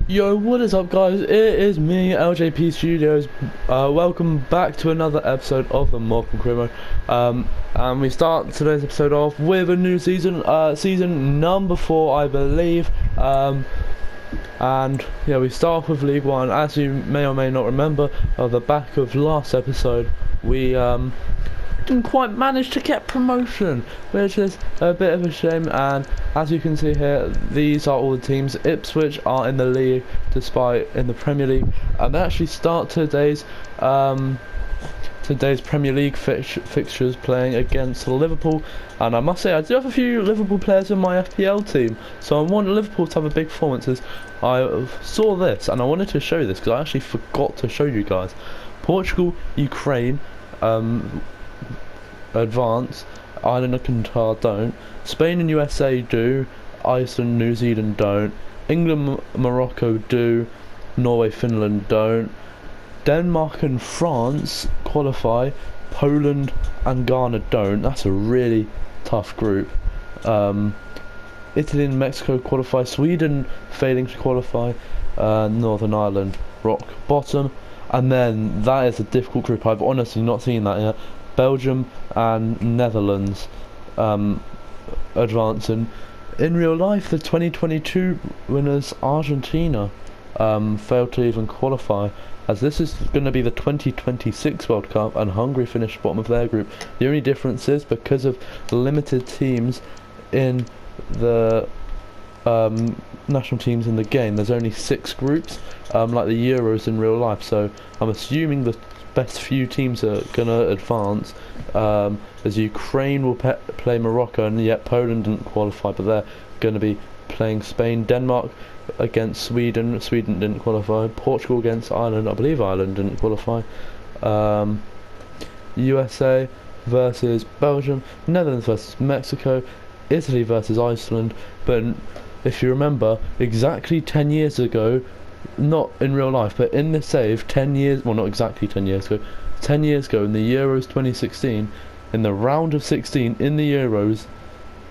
Yo, what is up guys? It is me, LJP Studios. Welcome back to another episode of the Morecambe. And we start today's episode off with a new season, season number 4 I believe. And yeah, we start off with League 1. As you may or may not remember, at the back of last episode, we didn't quite manage to get promotion, which is a bit of a shame. And as you can see here, these are all the teams. Ipswich are in the league, despite in the Premier League, and they actually start today's Premier League fixtures playing against Liverpool. And I must say, I do have a few Liverpool players in my FPL team, so I want Liverpool to have a big performance. I saw this and I wanted to show you this because I actually forgot to show you guys. Portugal, Ukraine advance, Ireland and Qatar don't, Spain and USA do, Iceland, New Zealand don't, England, Morocco do, Norway, Finland don't, Denmark and France qualify, Poland and Ghana don't. That's a really tough group. Italy and Mexico qualify, Sweden failing to qualify, Northern Ireland rock bottom, and then that is a difficult group. I've honestly not seen that yet. Belgium and Netherlands advancing. In real life, the 2022 winners Argentina failed to even qualify, as this is going to be the 2026 World Cup, and Hungary finished bottom of their group. The only difference is because of limited teams in the national teams in the game, there's only 6 groups, like the Euros in real life. So I'm assuming the best few teams are gonna advance, as Ukraine will play Morocco, and yet Poland didn't qualify, but they're going to be playing Spain. Denmark against Sweden, Sweden didn't qualify. Portugal against Ireland, I believe Ireland didn't qualify. USA versus Belgium, Netherlands versus Mexico, Italy versus Iceland. But if you remember, exactly 10 years ago, not in real life but in the save, 10 years, well not exactly 10 years ago, 10 years ago in the Euros 2016, in the round of 16 in the Euros,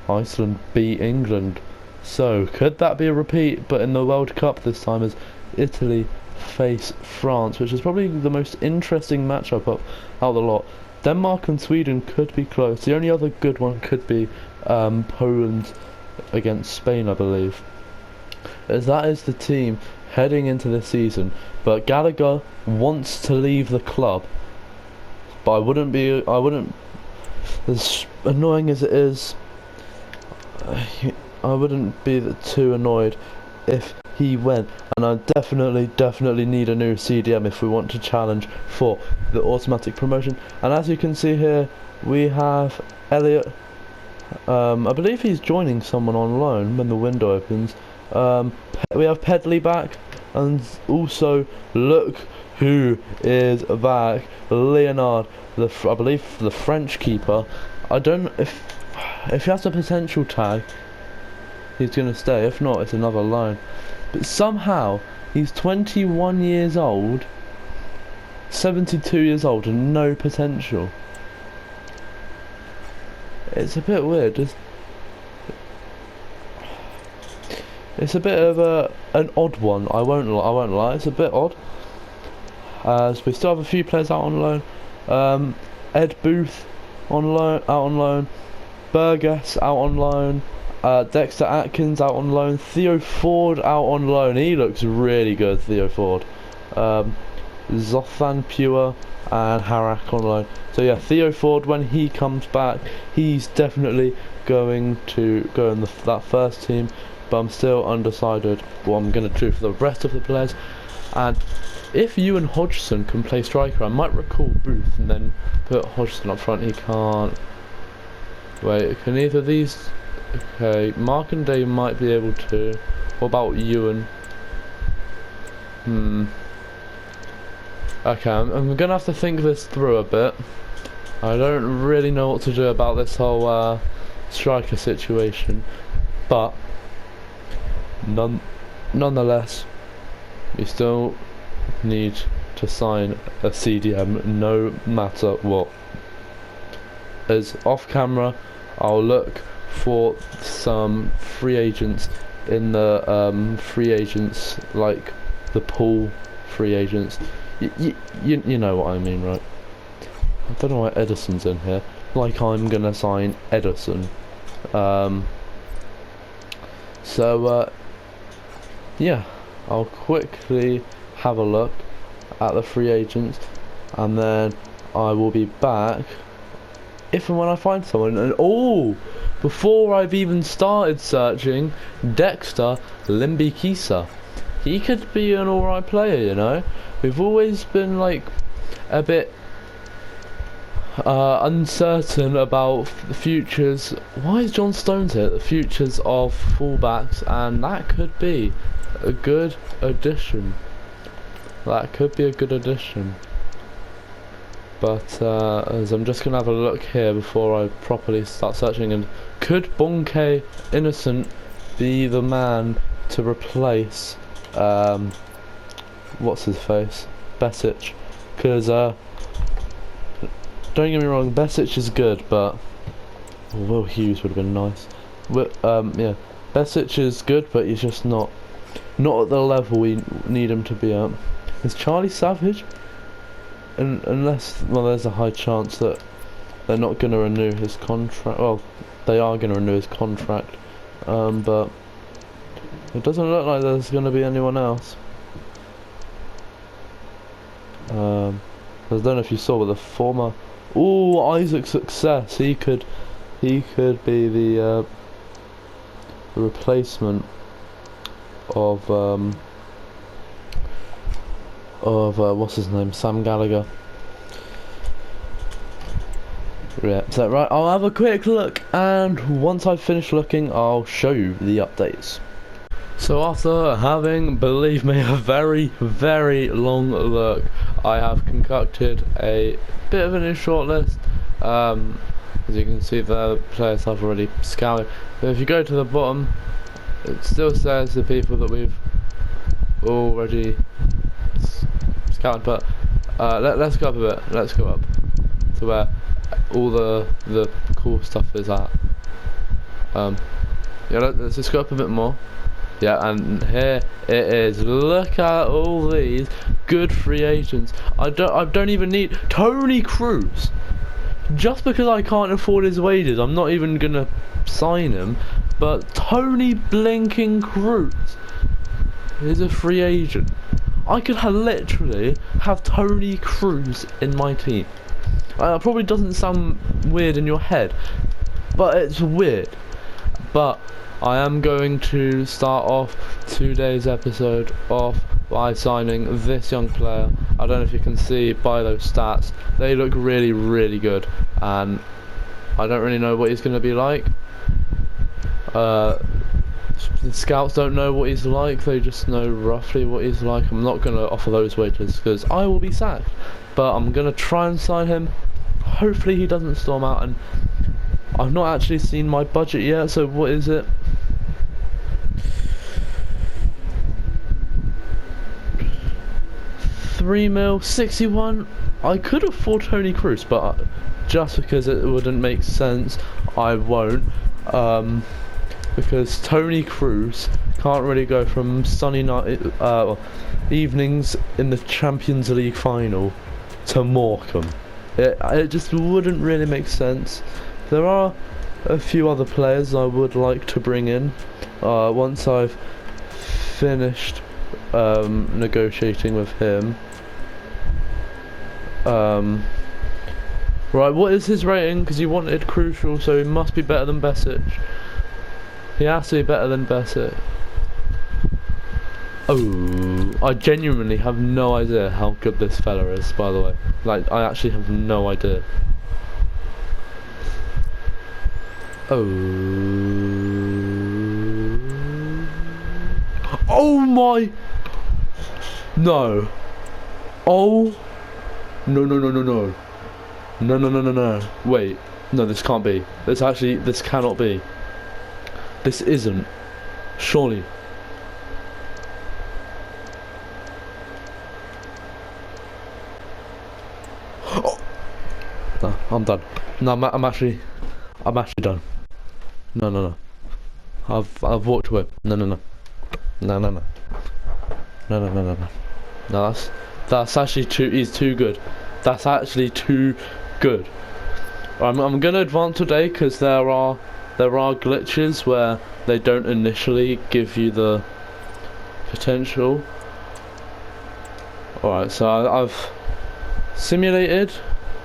Iceland beat England. So could that be a repeat, but in the World Cup this time, as Italy face France, which is probably the most interesting matchup out of the lot. Denmark and Sweden could be close. The only other good one could be Poland against Spain, I believe, as that is the team heading into this season. But Gallagher wants to leave the club, but I wouldn't, as annoying as it is, I wouldn't be too annoyed if he went. And I definitely need a new CDM if we want to challenge for the automatic promotion. And as you can see here, we have Elliot. I believe he's joining someone on loan when the window opens. We have Pedley back, and also look who is back, Leonard, I believe the French keeper. I don't know if he has a potential tag, he's gonna stay. If not, it's another loan. But somehow he's 21 years old, 72 years old, and no potential. It's a bit weird. It's a bit of an odd one. I won't lie. It's a bit odd. So we still have a few players out on loan. Ed Booth out on loan. Burgess out on loan. Dexter Atkins out on loan. Theo Ford out on loan. He looks really good, Theo Ford. Zothan Pure and Harak on loan. So yeah, Theo Ford, when he comes back, he's definitely going to go in that first team. But I'm still undecided what I'm going to do for the rest of the players. And if Ewan Hodgson can play striker, I might recall Booth and then put Hodgson up front. He can't. Wait, can either of these? Okay, Markanday might be able to. What about Ewan? Okay, I'm going to have to think this through a bit. I don't really know what to do about this whole striker situation. But nonetheless, we still need to sign a CDM no matter what. As off camera, I'll look for some free agents in the free agents, like the pool free agents. You know what I mean, right? I don't know why Edison's in here. Like I'm gonna sign Edison. Yeah, I'll quickly have a look at the free agents, and then I will be back if and when I find someone. And before I've even started searching, Dexter Limbikisa. He could be an alright player, you know. We've always been like a bit uncertain about the futures. Why is John Stones here? The futures of fullbacks, and that could be a good addition. That could be a good addition. But as I'm just gonna have a look here before I properly start searching, and could Bonke Innocent be the man to replace what's his face, Besic? Because don't get me wrong, Besic is good, but Will Hughes would have been nice. Yeah, Besic is good, but he's just not at the level we need him to be at. Is Charlie Savage? Unless, well, there's a high chance that they're not going to renew his contract. Well, they are going to renew his contract, but it doesn't look like there's going to be anyone else. I don't know if you saw, but the former Isaac Success, he could be the replacement of what's his name, Sam Gallagher. Yeah, so right, I'll have a quick look, and once I've finished looking, I'll show you the updates. So after having, believe me, a very, very long look, I have concocted a bit of a new shortlist. As you can see, the players I've already scouted. But if you go to the bottom, it still says the people that we've already scouted. But let's go up a bit. Let's go up to where all the cool stuff is at. Yeah, let's just go up a bit more. Yeah, and here it is. Look at all these good free agents. I don't even need Tony Cruz. Just because I can't afford his wages, I'm not even gonna sign him. But Tony Blinking Cruz is a free agent. I could literally have Tony Cruz in my team. It probably doesn't sound weird in your head, but it's weird. But I am going to start off today's episode off by signing this young player. I don't know if you can see by those stats, they look really, really good, and I don't really know what he's going to be like. The scouts don't know what he's like, they just know roughly what he's like. I'm not going to offer those wages because I will be sacked, but I'm going to try and sign him. Hopefully he doesn't storm out, and I've not actually seen my budget yet, so what is it? $3 million, 61. I could afford Tony Cruz, but just because it wouldn't make sense, I won't. Because Tony Cruz can't really go from sunny night evenings in the Champions League final to Morecambe. It just wouldn't really make sense. There are a few other players I would like to bring in once I've finished negotiating with him. Right, what is his rating? Because he wanted crucial, so he must be better than Besic. He has to be better than Besic. Oh, I genuinely have no idea how good this fella is, by the way. Like, I actually have no idea. Oh my! No. Oh. No. Wait. No, this can't be. This cannot be. This isn't. Surely. Oh. No, I'm done. No, I'm actually done. No. I've walked away. No. No. That's actually too. He's too good. That's actually too good. I'm gonna advance today because there are glitches where they don't initially give you the potential. Alright, so I've simulated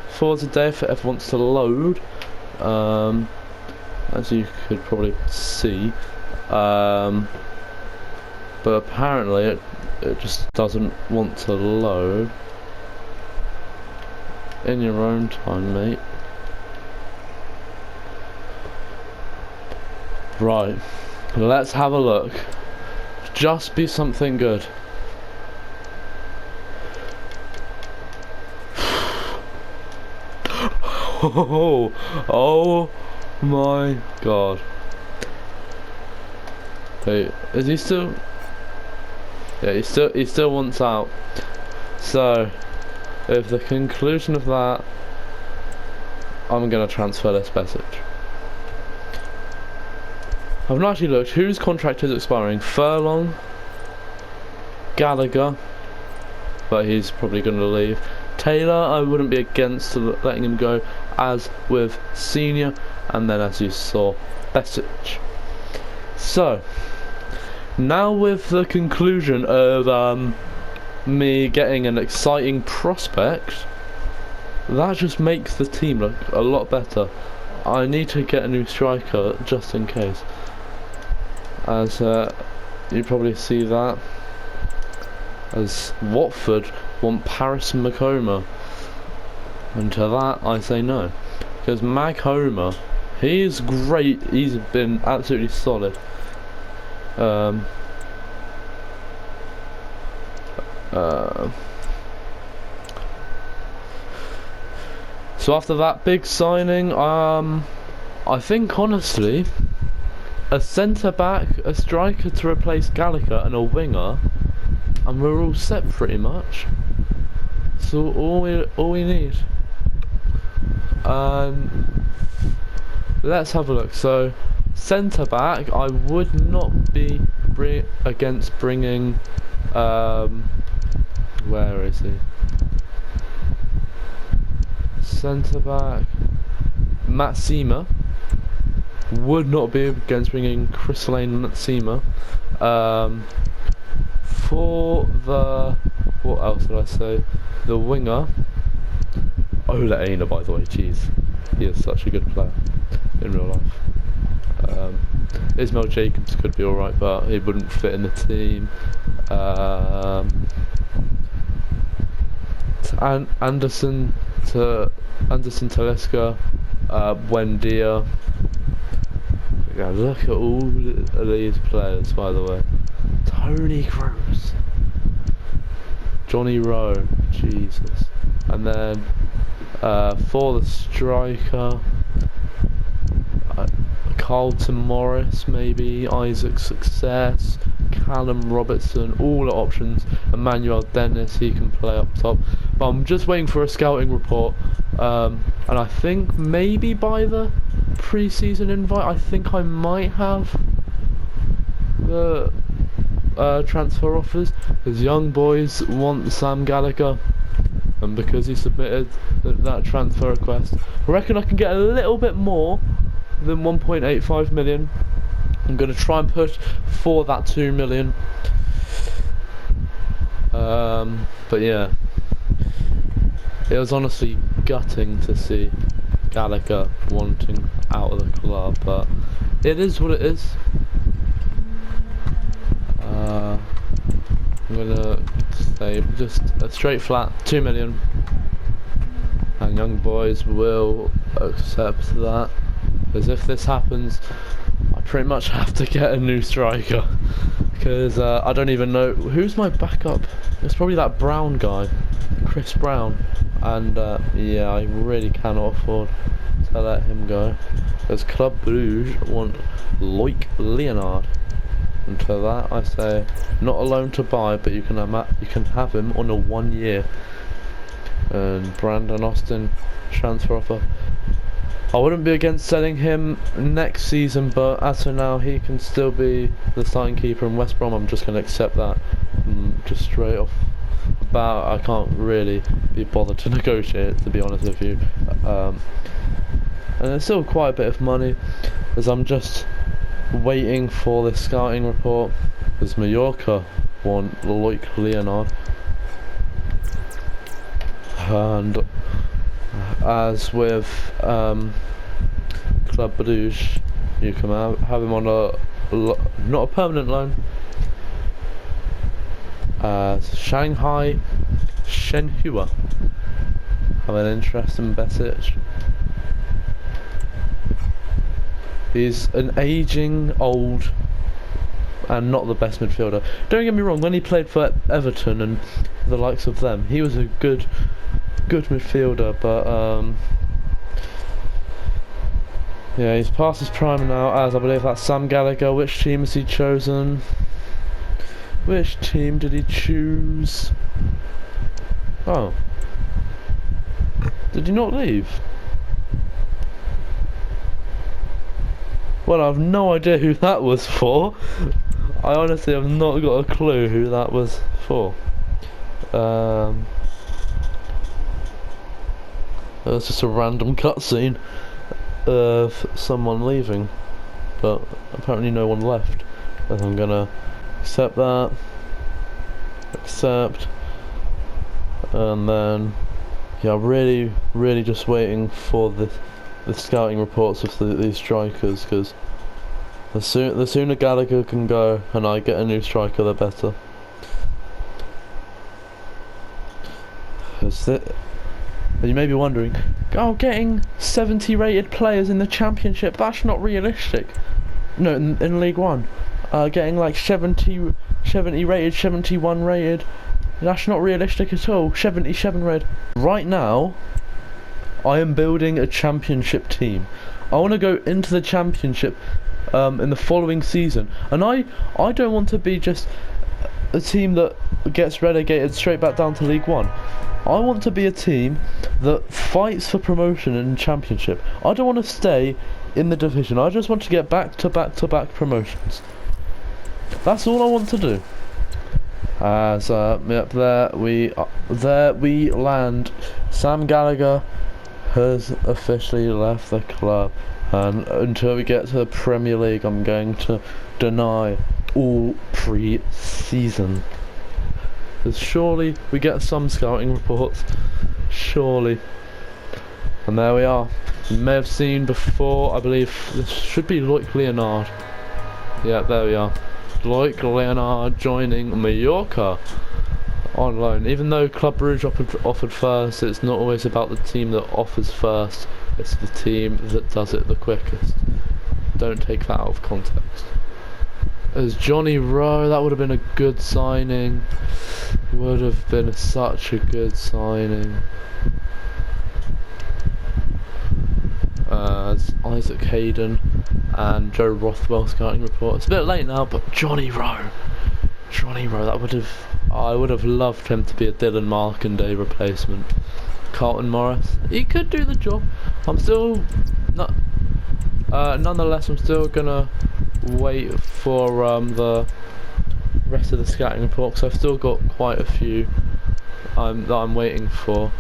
for today if it ever wants to load. As you could probably see. But apparently it just doesn't want to load. In your own time, mate. Right, let's have a look. Just be something good. Oh my god. Wait, is he still? Yeah, he still wants out. So, if the conclusion of that, I'm gonna transfer this message. I've not actually looked. Whose contract is expiring? Furlong, Gallagher, but he's probably going to leave. Taylor, I wouldn't be against letting him go, as with Senior, and then as you saw, Besic. So, now with the conclusion of me getting an exciting prospect, that just makes the team look a lot better. I need to get a new striker just in case. As you probably see that, as Watford want Paris Makoma, and to that I say no, because Maghoma, he's great, he's been absolutely solid. So after that big signing, I think honestly, a centre back, a striker to replace Gallagher, and a winger, and we're all set pretty much. So all we need. Let's have a look. So centre back, I would not be against bringing. Where is he? Centre back, Matsima. Would not be against bringing Chris Lane Matsima. For the, what else did I say? The winger, Ola Aina, by the way. Jeez, he is such a good player in real life. Ismail Jacobs could be alright, but he wouldn't fit in the team. And Anderson Talisca, Buendia. Yeah, look at all of these players, by the way. Tony Kroos, Johnny Rowe, Jesus. And then for the striker, Carlton Morris, maybe Isaac Success, Callum Robertson, all the options. Emmanuel Dennis, he can play up top. But I'm just waiting for a scouting report, and I think maybe by the pre-season invite, I think I might have the transfer offers, because Young Boys want Sam Gallagher, and because he submitted that transfer request, I reckon I can get a little bit more than 1.85 million. I'm going to try and push for that 2 million. But yeah, it was honestly gutting to see Gallagher wanting out of the club, but it is what it is. I'm gonna say just a straight flat 2 million, and Young Boys will accept that, because if this happens, I pretty much have to get a new striker, because I don't even know who's my backup. It's probably that Brown guy, Chris Brown, and yeah, I really cannot afford to let him go, because Club Brugge want Loic Leonard, and to that I say not a loan to buy, but you can have him on a 1 year. And Brandon Austin transfer offer. I wouldn't be against selling him next season, but as for now, he can still be the starting keeper in West Brom. I'm just going to accept that, just straight off the bat. I can't really be bothered to negotiate, to be honest with you. And there's still quite a bit of money, as I'm just waiting for this scouting report, because Mallorca want Loic Leonard, and as with Club Bruges, you can have him on not a permanent loan. Shanghai Shenhua have an interest in Besic. He's an ageing, old, and not the best midfielder. Don't get me wrong, when he played for Everton and the likes of them, he was a good midfielder, but yeah, he's past his prime now, as I believe that's Sam Gallagher. Which team has he chosen? Which team did he choose? Oh. Did he not leave? Well, I have no idea who that was for. I honestly have not got a clue who that was for. It was just a random cutscene of someone leaving, but apparently no one left. And I'm gonna accept that, and then yeah, really just waiting for the scouting reports of these strikers, because the sooner Gallagher can go and I get a new striker, the better. You may be wondering, oh, getting 70 rated players in the Championship, that's not realistic. No, in League One, getting like 70 rated, 71 rated, that's not realistic at all. 77 rated. Right now, I am building a Championship team. I want to go into the Championship in the following season, and I don't want to be just a team that gets relegated straight back down to League One. I want to be a team that fights for promotion in Championship. I don't want to stay in the division. I just want to get back to back promotions. That's all I want to do. As yep, there we land. Sam Gallagher has officially left the club, and until we get to the Premier League, I'm going to deny all pre-season. Because surely we get some scouting reports, surely. And there we are. You may have seen before, I believe this should be Loic Leonard. Yeah, there we are. Loic Leonard joining Mallorca on loan. Even though Club Bruges offered first, it's not always about the team that offers first, it's the team that does it the quickest. Don't take that out of context. As Johnny Rowe, that would have been a good signing. Would have been such a good signing. As Isaac Hayden and Joe Rothwell scouting report. It's a bit late now, but Johnny Rowe, I would have loved him to be a Dylan Markanday replacement. Carlton Morris, he could do the job. I'm still not. Nonetheless, I'm still gonna wait for the rest of the scouting report, because I've still got quite a few that I'm waiting for,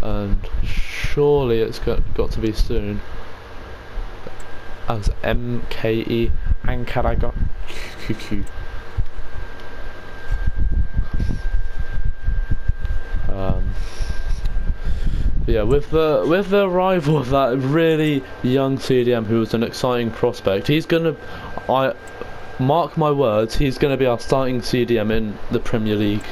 and surely it's got to be soon. As MKE Ankaraga QQ. Yeah, with the arrival of that really young CDM, who was an exciting prospect, I mark my words, he's gonna be our starting CDM in the Premier League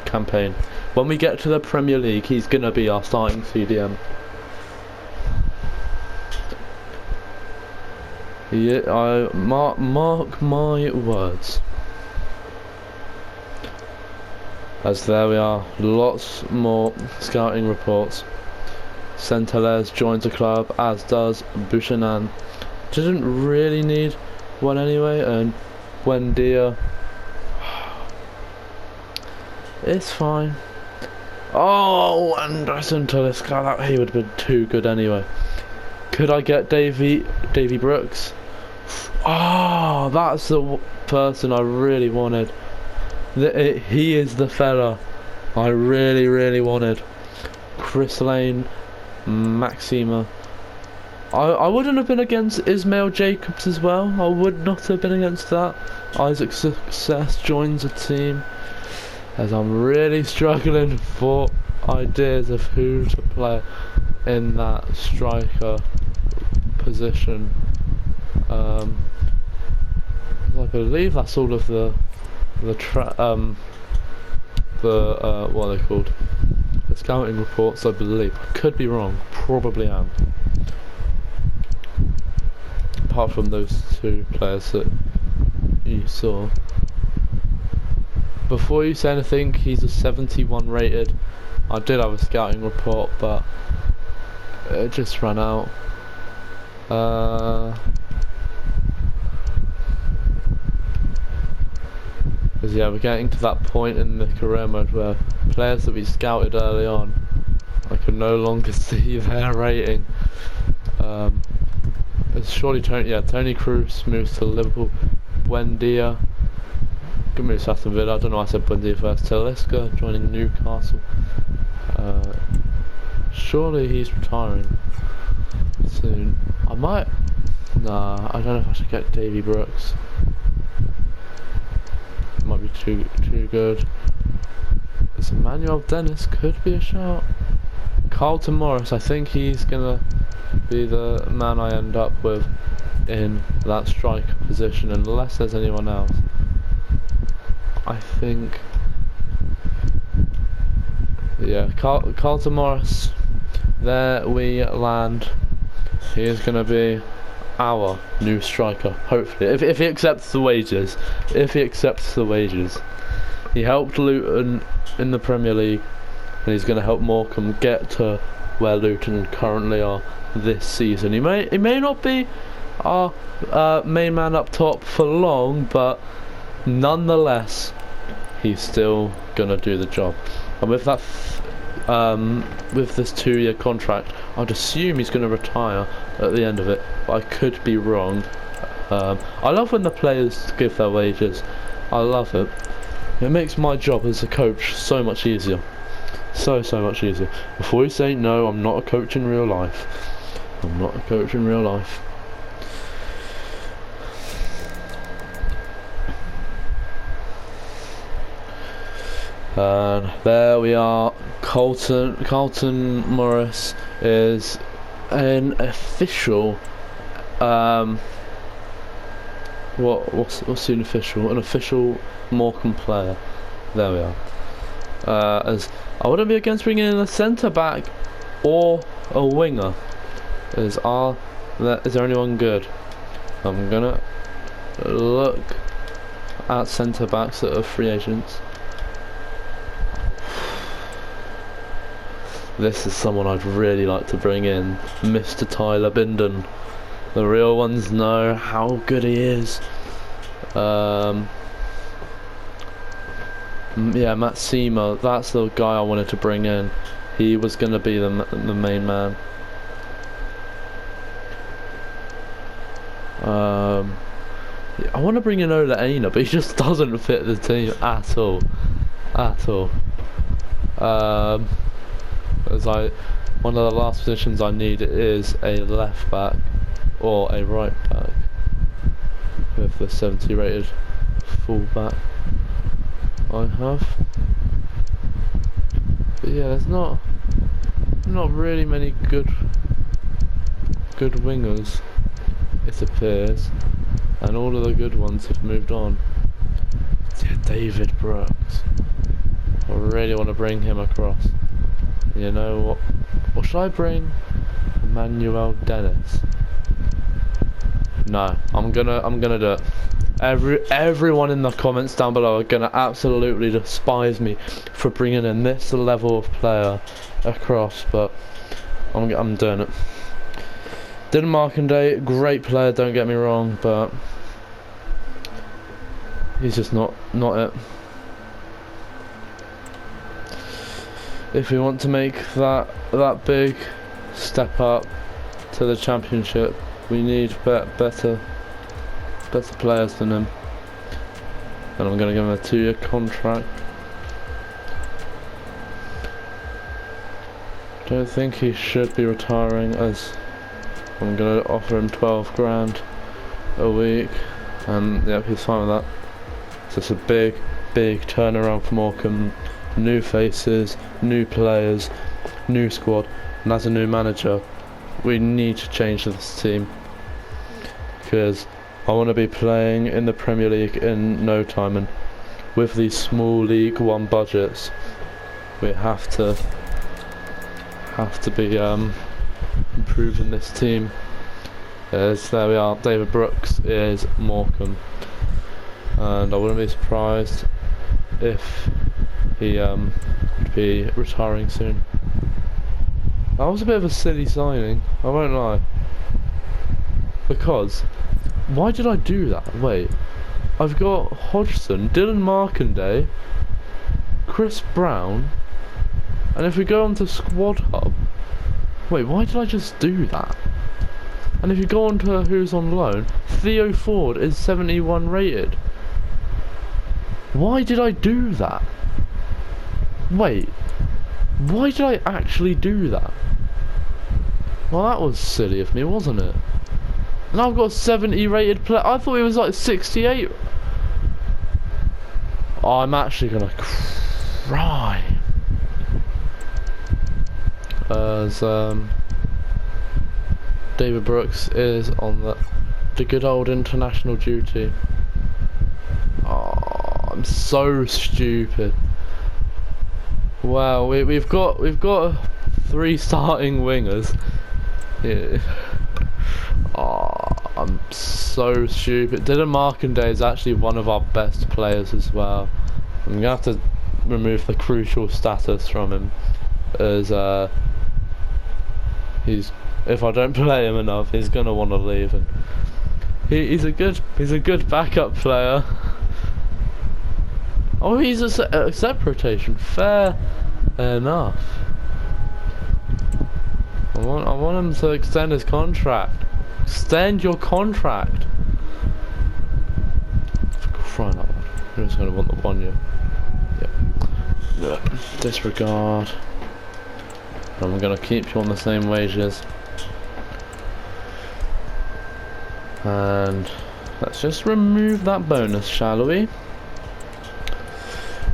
campaign. When we get to the Premier League, he's gonna be our starting CDM. Yeah, I mark my words. As there we are, lots more scouting reports. Centelles joins the club, as does Buchanan. Didn't really need one anyway, and Buendia, it's fine. Oh, Anderson Talisca, he would have been too good anyway. Could I get Davy Brooks? Oh, that's the person I really wanted. He is the fella I really wanted. Chris Lane, Maxima. I wouldn't have been against Ismail Jacobs as well. I would not have been against that. Isaac Success joins the team, as I'm really struggling for ideas of who to play in that striker position. I believe that's all of the what are they called? The scouting reports, I believe. I could be wrong. Probably am. Apart from those two players that you saw. Before you say anything, he's a 71 rated. I did have a scouting report, but it just ran out. Because yeah, we're getting to that point in the career mode where players that we scouted early on, I can no longer see their rating. It's surely Tony Kroos moves to Liverpool. Buendia, good move to Aston Villa. I don't know why I said Buendia first. Talisca joining Newcastle. Surely he's retiring soon. I might. Nah, I don't know if I should get Davy Brooks. Might be too good. It's Emmanuel Dennis, could be a shout. Carlton Morris, I think he's gonna be the man I end up with in that striker position, unless there's anyone else. I think, yeah, Carlton Morris. There we land. He is gonna be our new striker, hopefully, if he accepts the wages. He helped Luton in the Premier League, and he's going to help Morecambe get to where Luton currently are this season. He may not be our main man up top for long, but nonetheless, he's still going to do the job. And with that, with this 2-year contract, I'd assume he's going to retire at the end of it, but I could be wrong. I love when the players give their wages. I love it. It makes my job as a coach so much easier. So much easier. Before you say no, I'm not a coach in real life. I'm not a coach in real life. And there we are. Carlton Morris is an official. What's an official? An official Morecambe player. There we are. As I wouldn't be against bringing in a centre back or a winger. Is there anyone good? I'm gonna look at centre backs that are free agents. This is someone I'd really like to bring in, Mr. Tyler Binden. The real ones know how good he is. Yeah, Maxima, that's the guy I wanted to bring in. He was going to be the main man. I want to bring in Ola Aina, but he just doesn't fit the team at all. One of the last positions I need is a left back or a right back with the 70 rated full back I have. But yeah, there's not really many good wingers, it appears, and all of the good ones have moved on. Yeah, David Brooks, I really want to bring him across. You know what? What should I bring? Emmanuel Dennis. No, I'm gonna do it. Everyone in the comments down below are gonna absolutely despise me for bringing in this level of player across, but I'm doing it. Dylan Markandale, great player, don't get me wrong, but he's just not it. If we want to make that big step up, to the Championship. We need better players than him. And I'm going to give him a 2-year contract. Don't think he should be retiring, as I'm going to offer him 12 grand a week, and yep, he's fine with that. So it's a big turnaround for Morecambe. New faces, new players, new squad, and as a new manager, we need to change this team, because I want to be playing in the Premier League in no time, and with these small League One budgets, we have to be improving this team. As there we are, David Brooks is Morecambe, and I wouldn't be surprised if he would be retiring soon. That was a bit of a silly signing, I won't lie. Because, why did I do that? Wait, I've got Hodgson, Dylan Markanday, Chris Brown, and if we go on to Squad Hub, wait, why did I just do that? And if you go on to who's on loan, Theo Ford is 71 rated. Why did I do that? Wait, why did I actually do that? Well, that was silly of me, wasn't it? And I've got a 70 rated player. I thought he was like 68. Oh, I'm actually gonna cry. As David Brooks is on the good old international duty. Oh, I'm so stupid. Wow, we've got 3 starting wingers. Yeah. Oh, I'm so stupid. Dylan Markanday is actually one of our best players as well. I'm gonna have to remove the crucial status from him, as if I don't play him enough, he's gonna want to leave. And he's a good backup player. Oh, he's a set rotation. Fair enough. I want him to extend his contract. Extend your contract. For crying out loud. You're just gonna want the 1 year. Yep. Disregard. I'm gonna keep you on the same wages. And let's just remove that bonus, shall we?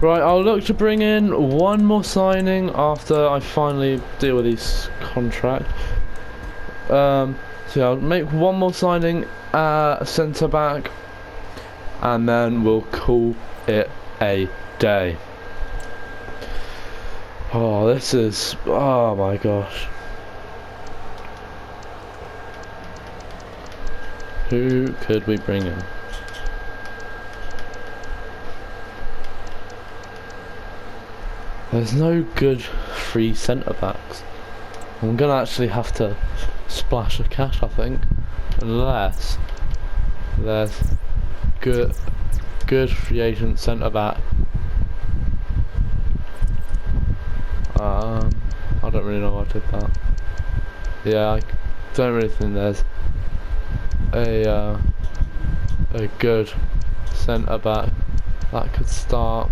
Right, I'll look to bring in one more signing after I finally deal with this contract. So yeah, I'll make one more signing centre back, and then we'll call it a day. Oh, this is, oh my gosh. Who could we bring in? There's no good free centre backs. I'm gonna actually have to splash of cash, I think, unless there's good free agent centre back. I don't really know why I did that. Yeah, I don't really think there's a good centre back that could start.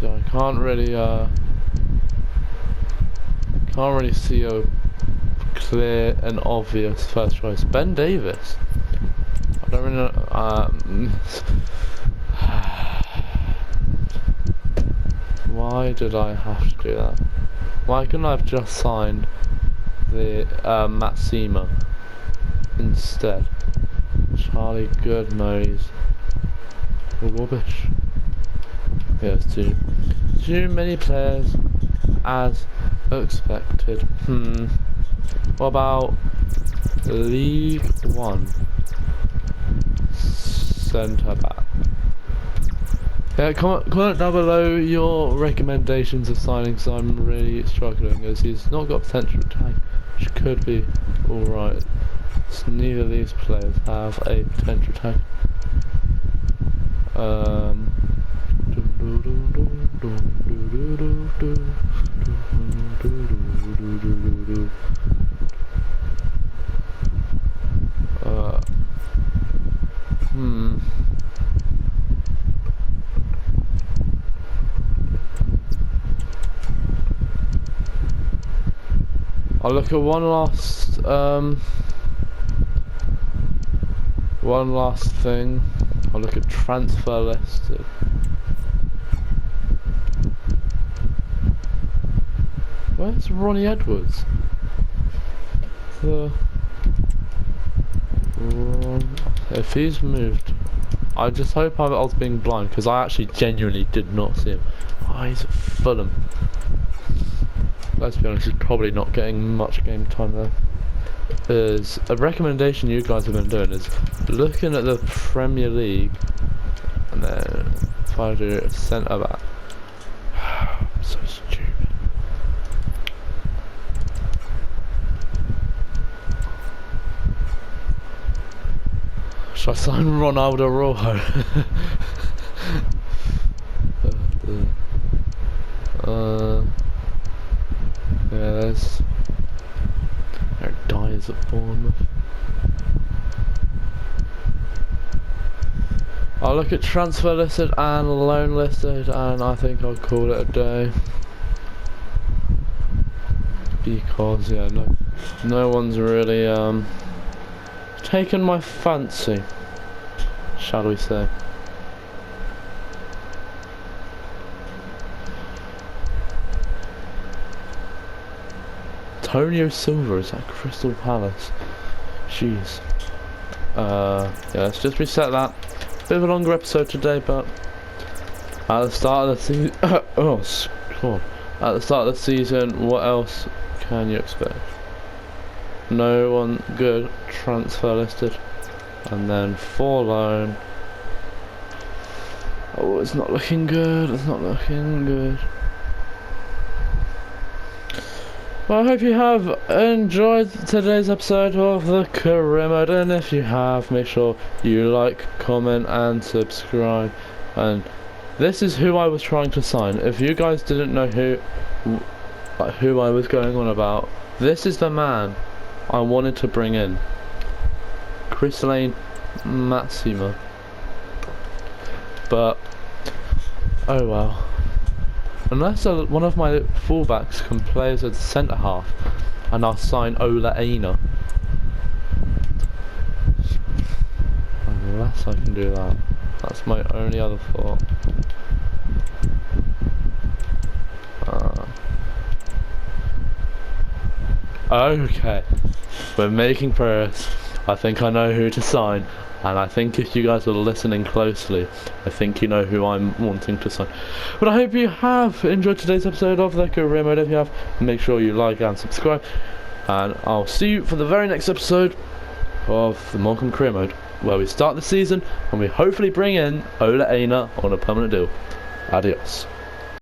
So I can't really see a clear and obvious first choice. Ben Davis. I don't really know. Why did I have to do that? Why couldn't I have just signed the Matsima instead? Charlie Goodnoise. Rubbish. Yeah, it's too many players as expected. What about League One centre back? Yeah, comment down below your recommendations of signings. I'm really struggling, as he's not got potential tag, which could be alright. Neither of these players have a potential tag. I'll look at one last thing. I'll look at transfer listed. Where's Ronnie Edwards? If he's moved, I just hope I was being blind, because I actually genuinely did not see him. Oh, he's at Fulham. Let's be honest, he's probably not getting much game time there. There's a recommendation you guys have been doing is looking at the Premier League and then try to do centre back. I'm so stupid. Should I sign Ronaldo Rojo? Yeah, there's Eric Dyer's at Bournemouth. I'll look at transfer listed and loan listed, and I think I'll call it a day. Because yeah, no one's really taken my fancy, shall we say. Antonio Silva is at Crystal Palace. Jeez. Yeah, let's just reset that. Bit of a longer episode today, but at the start of the season, at the start of the season, what else can you expect? No one good transfer listed, and then 4 loan. Oh, it's not looking good. It's not looking good. Well, I hope you have enjoyed today's episode of the Career Mode, and if you have, make sure you like, comment and subscribe. And this is who I was trying to sign. If you guys didn't know who I was going on about, this is the man I wanted to bring in. Chrislane Matsima. But oh well. Unless one of my fullbacks can play as a centre half, and I'll sign Ola Aina. Unless I can do that. That's my only other thought. Okay, we're making progress. I think I know who to sign. And I think if you guys are listening closely, I think you know who I'm wanting to sign. But I hope you have enjoyed today's episode of the Career Mode. If you have, make sure you like and subscribe. And I'll see you for the very next episode of the Morecambe Career Mode, where we start the season and we hopefully bring in Ola Aina on a permanent deal. Adios.